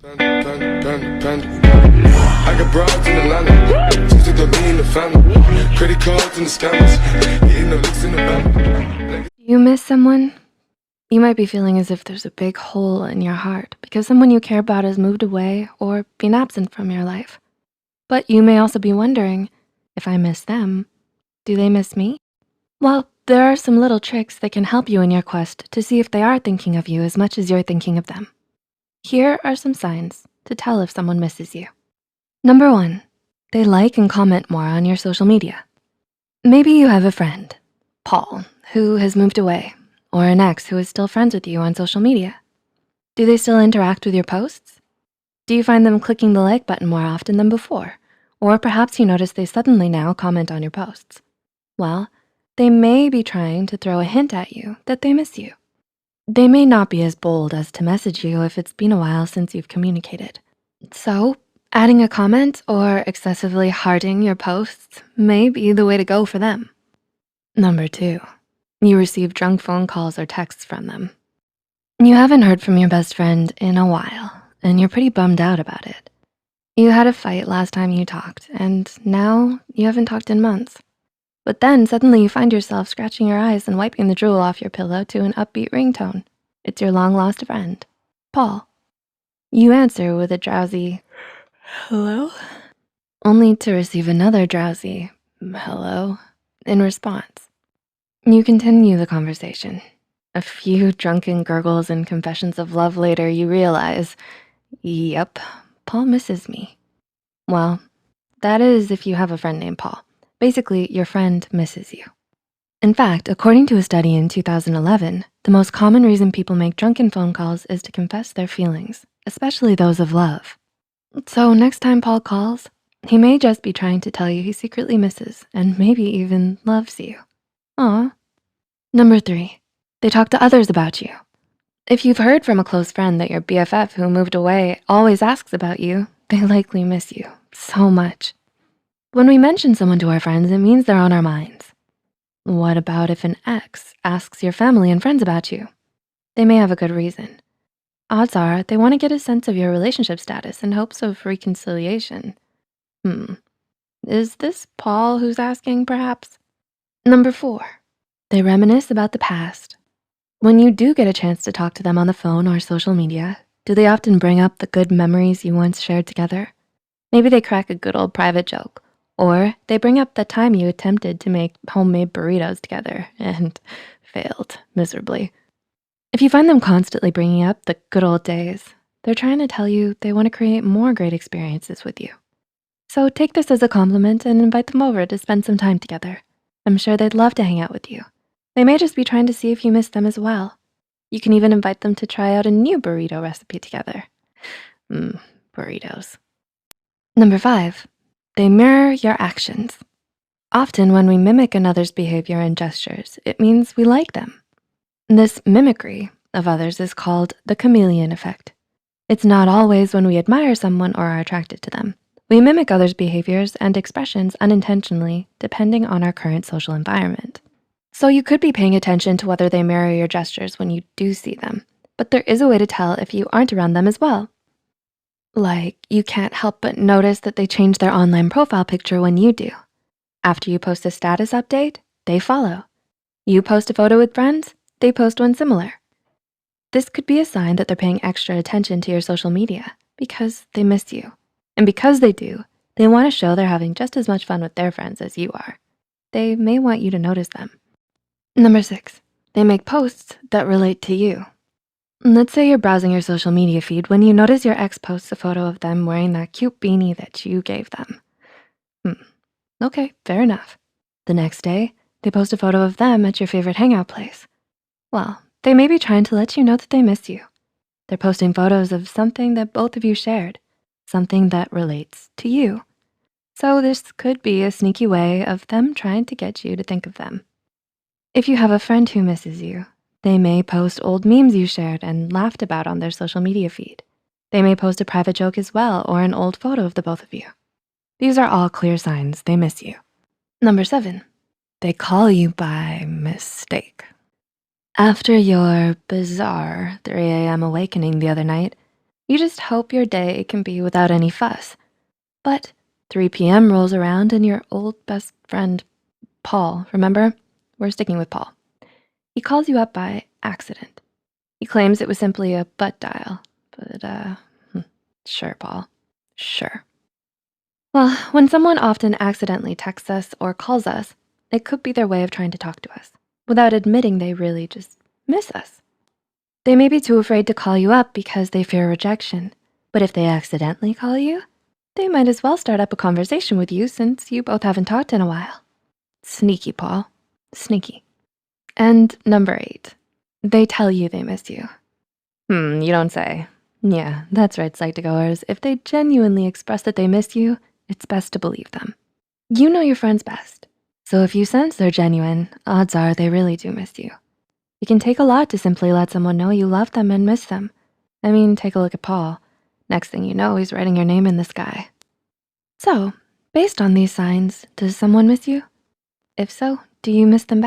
I got broads in Atlanta, just took the lean in the family, credit cards and the scammers, hitting the licks in the band. Do you miss someone? You might be feeling as if there's a big hole in your heart because someone you care about has moved away or been absent from your life. But you may also be wondering, if I miss them, do they miss me? Well, there are some little tricks that can help you in your quest to see if they are thinking of you as much as you're thinking of them. Here are some signs to tell if someone misses you. Number 1, they like and comment more on your social media. Maybe you have a friend, Paul, who has moved away, or an ex who is still friends with you on social media. Do they still interact with your posts? Do you find them clicking the like button more often than before? Or perhaps you notice they suddenly now comment on your posts. Well, they may be trying to throw a hint at you that they miss you. They may not be as bold as to message you if it's been a while since you've communicated. So, adding a comment or excessively hearting your posts may be the way to go for them. Number 2, you receive drunk phone calls or texts from them. You haven't heard from your best friend in a while, and you're pretty bummed out about it. You had a fight last time you talked, and now you haven't talked in months. But then suddenly you find yourself scratching your eyes and wiping the drool off your pillow to an upbeat ringtone. It's your long-lost friend, Paul. You answer with a drowsy, "Hello?" only to receive another drowsy, "Hello?" in response. You continue the conversation. A few drunken gurgles and confessions of love later, you realize, yep, Paul misses me. Well, that is if you have a friend named Paul. Basically, your friend misses you. In fact, according to a study in 2011, the most common reason people make drunken phone calls is to confess their feelings, especially those of love. So next time Paul calls, he may just be trying to tell you he secretly misses and maybe even loves you. Aw. Number 3, they talk to others about you. If you've heard from a close friend that your BFF who moved away always asks about you, they likely miss you so much. When we mention someone to our friends, it means they're on our minds. What about if an ex asks your family and friends about you? They may have a good reason. Odds are they want to get a sense of your relationship status in hopes of reconciliation. Is this Paul who's asking, perhaps? Number 4, they reminisce about the past. When you do get a chance to talk to them on the phone or social media, do they often bring up the good memories you once shared together? Maybe they crack a good old private joke, or they bring up the time you attempted to make homemade burritos together and failed miserably. If you find them constantly bringing up the good old days, they're trying to tell you they want to create more great experiences with you. So take this as a compliment and invite them over to spend some time together. I'm sure they'd love to hang out with you. They may just be trying to see if you miss them as well. You can even invite them to try out a new burrito recipe together. Burritos. Number 5, they mirror your actions. Often when we mimic another's behavior and gestures, it means we like them. This mimicry of others is called the chameleon effect. It's not always when we admire someone or are attracted to them. We mimic others' behaviors and expressions unintentionally, depending on our current social environment. So you could be paying attention to whether they mirror your gestures when you do see them, but there is a way to tell if you aren't around them as well. Like, you can't help but notice that they change their online profile picture when you do. After you post a status update, they follow. You post a photo with friends, they post one similar. This could be a sign that they're paying extra attention to your social media because they miss you. And because they do, they wanna show they're having just as much fun with their friends as you are. They may want you to notice them. Number 6, they make posts that relate to you. Let's say you're browsing your social media feed when you notice your ex posts a photo of them wearing that cute beanie that you gave them. Okay, fair enough. The next day, they post a photo of them at your favorite hangout place. Well, they may be trying to let you know that they miss you. They're posting photos of something that both of you shared, something that relates to you. So this could be a sneaky way of them trying to get you to think of them. If you have a friend who misses you, they may post old memes you shared and laughed about on their social media feed. They may post a private joke as well or an old photo of the both of you. These are all clear signs they miss you. Number 7, they call you by mistake. After your bizarre 3 a.m. awakening the other night, You just hope your day can be without any fuss. But 3 p.m. rolls around and your old best friend, Paul, remember? We're sticking with Paul. He calls you up by accident. He claims it was simply a butt dial, but sure, Paul, sure. Well, when someone often accidentally texts us or calls us, it could be their way of trying to talk to us without admitting they really just miss us. They may be too afraid to call you up because they fear rejection, but if they accidentally call you, they might as well start up a conversation with you since you both haven't talked in a while. Sneaky, Paul, sneaky. And number 8, they tell you they miss you. You don't say. Yeah, that's right, Psych2Goers. If they genuinely express that they miss you, it's best to believe them. You know your friends best. So if you sense they're genuine, odds are they really do miss you. It can take a lot to simply let someone know you love them and miss them. I mean, take a look at Paul. Next thing you know, he's writing your name in the sky. So, based on these signs, does someone miss you? If so, do you miss them back?